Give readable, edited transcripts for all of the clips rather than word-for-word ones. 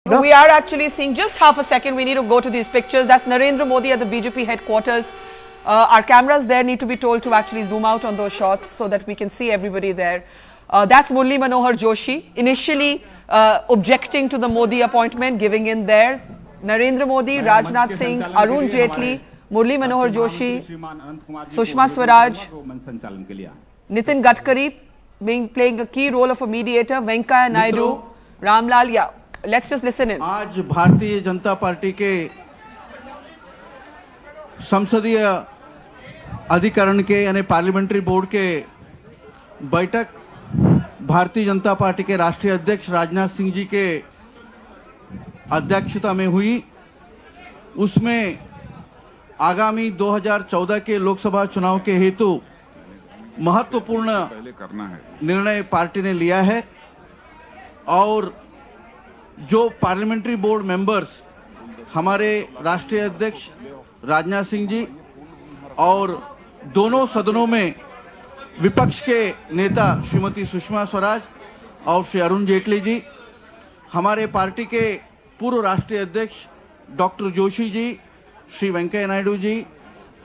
We are actually seeing, just half a second, we need to go to these pictures. That's Narendra Modi at the BJP headquarters. Our cameras there need to be told to actually zoom out on those shots so that we can see everybody there. That's Murli Manohar Joshi, initially objecting to the Modi appointment, giving in there. Narendra Modi, Rajnath Singh, Arun Jaitley, Murli Manohar Joshi, Sushma Swaraj, Nitin Gadkari playing a key role of a mediator, Venkaiah Naidu, Ramlal. Yeah, let's just listen in. आज Bharatiya Janata party के संसदीय अधिकरण के यानी parliamentary board के बैठक Bharatiya Janata party के राष्ट्रीय अध्यक्ष राजनाथ सिंह जी के अध्यक्षता में हुई। उसमें आगामी 2014 के लोकसभा चुनाव के हेतु महत्वपूर्ण निर्णय पार्टी ने लिया है और जो पार्लियामेंट्री बोर्ड मेंबर्स हमारे राष्ट्रीय अध्यक्ष राजनाथ सिंह जी और दोनों सदनों में विपक्ष के नेता श्रीमती सुषमा स्वराज और श्री अरुण जेटली जी, हमारे पार्टी के पूर्व राष्ट्रीय अध्यक्ष डॉक्टर जोशी जी, श्री वेंकैया नायडू जी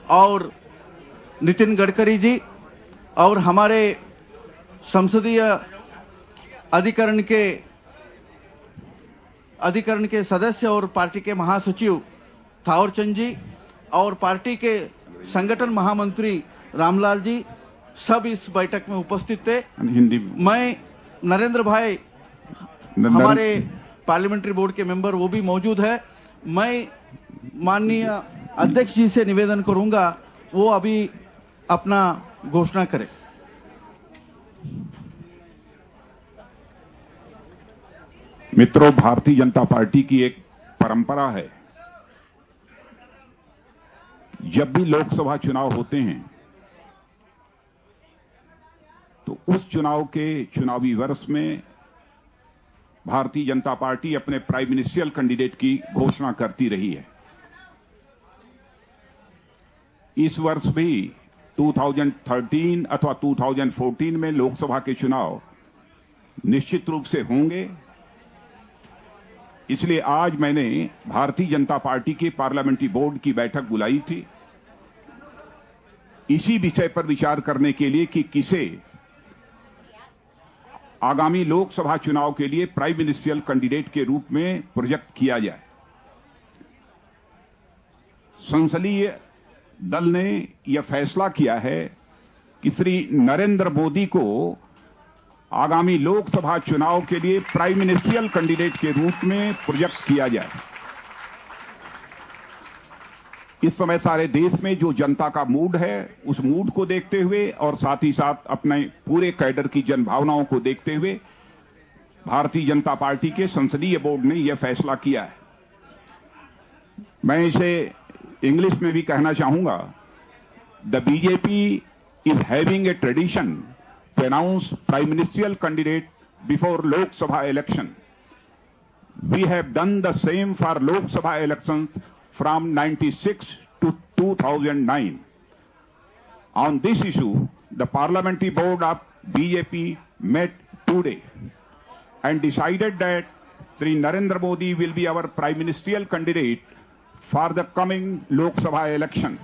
और नितिन गडकरी जी और हमारे संसदीय अधिकरण के सदस्य और पार्टी के महासचिव थावरचंद जी और पार्टी के संगठन महामंत्री रामलाल जी सब इस बैठक में उपस्थित थे। मैं नरेंद्र भाई हमारे पार्लियामेंट्री बोर्ड के मेंबर वो भी मौजूद है। मैं माननीय अध्यक्ष जी से निवेदन करूंगा वो अभी अपना घोषणा करें। मित्रों, भारतीय जनता पार्टी की एक परंपरा है, जब भी लोकसभा चुनाव होते हैं तो उस चुनाव के चुनावी वर्ष में भारतीय जनता पार्टी अपने प्राइम मिनिस्ट्रियल कैंडिडेट की घोषणा करती रही है। इस वर्ष भी 2013 अथवा 2014 में लोकसभा के चुनाव निश्चित रूप से होंगे। इसलिए आज मैंने भारतीय जनता पार्टी के पार्लियामेंट्री बोर्ड की बैठक बुलाई थी इसी विषय पर विचार करने के लिए कि किसे आगामी लोकसभा चुनाव के लिए प्राइम मिनिस्ट्रियल कैंडिडेट के रूप में प्रोजेक्ट किया जाए। संसदीय दल ने यह फैसला किया है कि श्री नरेंद्र मोदी को आगामी लोकसभा चुनाव के लिए प्राइम मिनिस्ट्रियल कैंडिडेट के रूप में प्रोजेक्ट किया जाए। इस समय सारे देश में जो जनता का मूड है उस मूड को देखते हुए और साथ ही साथ अपने पूरे कैडर की जनभावनाओं को देखते हुए भारतीय जनता पार्टी के संसदीय बोर्ड ने यह फैसला किया है। मैं इसे इंग्लिश में भी कहना चाहूंगा, the BJP is having a tradition to announce prime ministerial candidate before Lok Sabha election. We have done the same for Lok Sabha elections from 96 to 2009. On this issue, the parliamentary board of BJP met today and decided that Sri Narendra Modi will be our prime ministerial candidate for the coming Lok Sabha election.